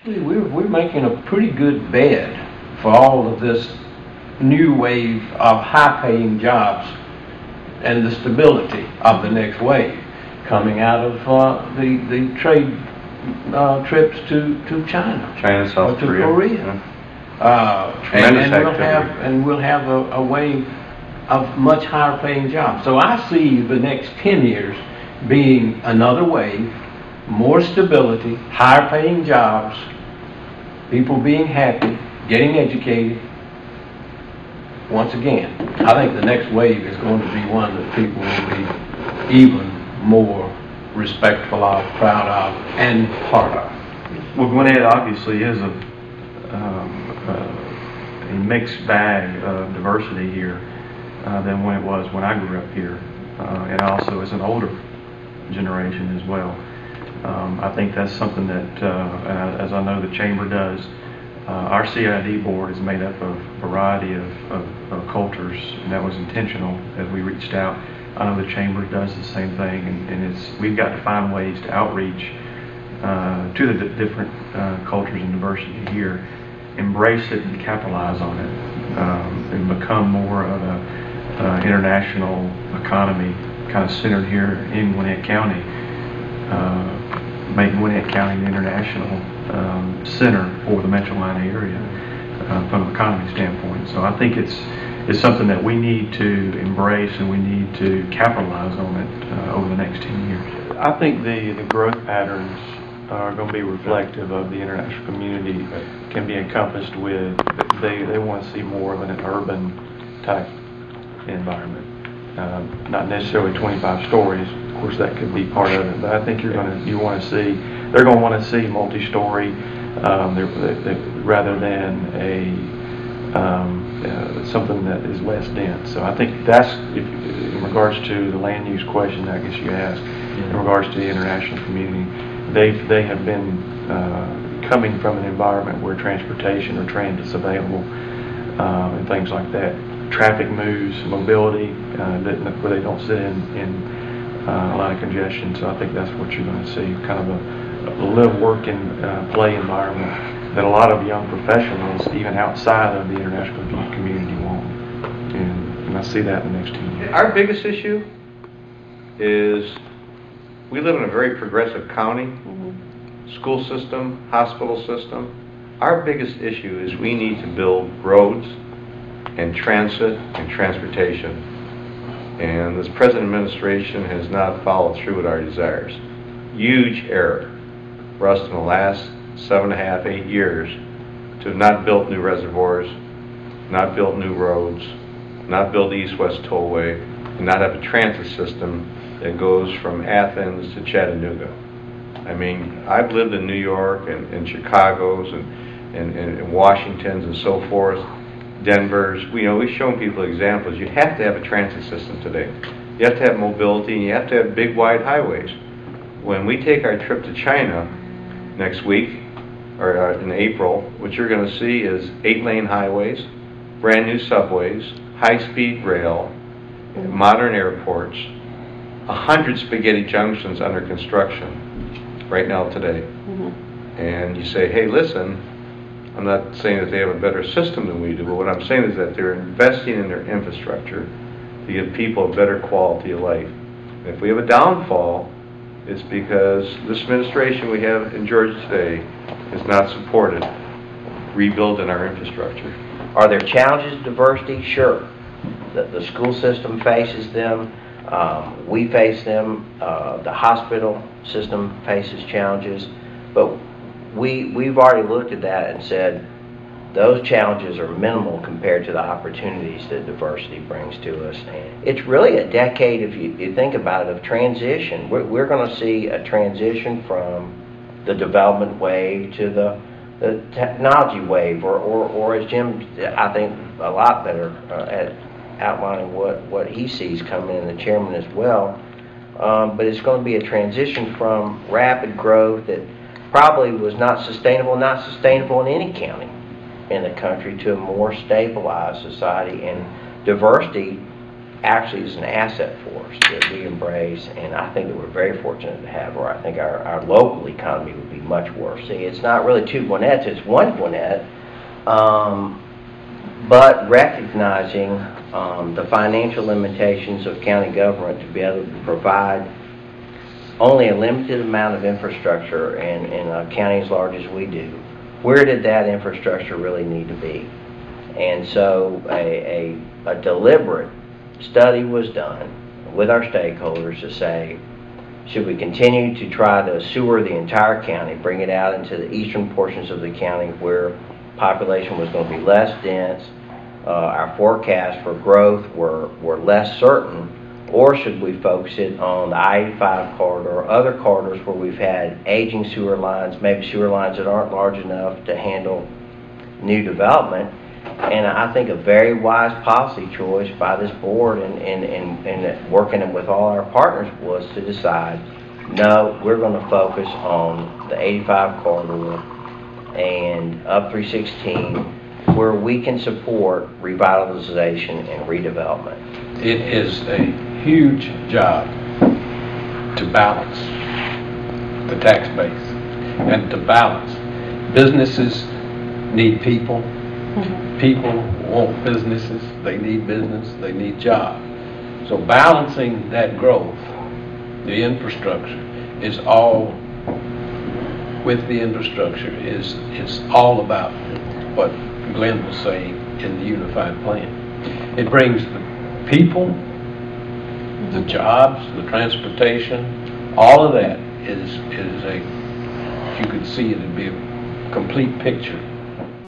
We're making a pretty good bed for all of this new wave of high-paying jobs and the stability of the next wave coming out of the trade trips to China, South to Korea. And we'll have a wave of much higher paying jobs. So I see the next 10 years being another wave, more stability, higher paying jobs, people being happy, getting educated. Once again, I think the next wave is going to be one that people will be even more respectful of, proud of, and part of. Well, Gwinnett obviously is a mixed bag of diversity here than when it was when I grew up here, and also as an older generation as well. I think that's something that, as I know the Chamber does, our CID board is made up of a variety of cultures, and that was intentional as we reached out. I know the Chamber does the same thing, and we've got to find ways to outreach to the different cultures and diversity here, embrace it and capitalize on it, and become more of an international economy kind of centered here in Gwinnett County. Make Gwinnett County an international center for the Metro Atlanta area from an economy standpoint. So I think it's something that we need to embrace, and we need to capitalize on it over the next 10 years. I think the growth patterns are going to be reflective of the international community, can be encompassed with, they want to see more of an urban type environment. Not necessarily 25 stories, of course that could be part of it, but I think they're going to want to see multi-story rather than something that is less dense. So I think that's, in regards to the land use question I guess you asked, in regards to the international community, they have been coming from an environment where transportation or transit is available and things like that. Traffic moves, mobility, where they don't sit in a lot of congestion. So I think that's what you're going to see, kind of a live, work, and play environment that a lot of young professionals, even outside of the international community, want. And I see that in the next 10 years. Our biggest issue is we live in a very progressive county, school system, hospital system. Our biggest issue is we need to build roads and transit and transportation. And this present administration has not followed through with our desires. Huge error for us in the last 7.5, 8 years to have not built new reservoirs, not built new roads, not build the East-West Tollway, and not have a transit system that goes from Athens to Chattanooga. I mean, I've lived in New York and Chicago's and Washington's and so forth, Denver's. We've shown people examples. You have to have a transit system today. You have to have mobility, and you have to have big, wide highways. When we take our trip to China next week, or in April, what you're going to see is 8-lane highways, brand new subways, high-speed rail, modern airports, 100 spaghetti junctions under construction right now today. And you say, hey, listen, I'm not saying that they have a better system than we do, but what I'm saying is that they're investing in their infrastructure to give people a better quality of life. And if we have a downfall, it's because this administration we have in Georgia today has not supported rebuilding our infrastructure. Are there challenges to diversity? Sure. The school system faces them. We face them. The hospital system faces challenges. But we've already looked at that and said those challenges are minimal compared to the opportunities that diversity brings to us. It's really a decade, if you think about it, of transition. We're going to see a transition from the development wave to the technology wave, or as Jim, I think, a lot better at outlining what he sees coming, and the chairman as well. But it's going to be a transition from rapid growth that probably was not sustainable in any county in the country, to a more stabilized society. And diversity actually is an asset for us that we embrace, and I think that we're very fortunate to have, or I think our local economy would be much worse. See, it's not really two Gwinnett's, it's one Gwinnett, but recognizing the financial limitations of county government to be able to provide only a limited amount of infrastructure in a county as large as we do, where did that infrastructure really need to be? And so a deliberate study was done with our stakeholders to say, should we continue to try to sewer the entire county, bring it out into the eastern portions of the county where population was going to be less dense, our forecasts for growth were less certain, or should we focus it on the I-85 corridor or other corridors where we've had aging sewer lines, maybe sewer lines that aren't large enough to handle new development? And I think a very wise policy choice by this board and working with all our partners was to decide, no, we're going to focus on the 85 corridor and up 316 where we can support revitalization and redevelopment. It is a huge job to balance the tax base and to balance. Businesses need people. People want businesses, they need business, they need jobs. So balancing that growth, the infrastructure, is all, with the infrastructure, is all about what Glenn was saying in the unified plan. It brings the people, the jobs, the transportation, all of that is a, if you could see it, it'd be a complete picture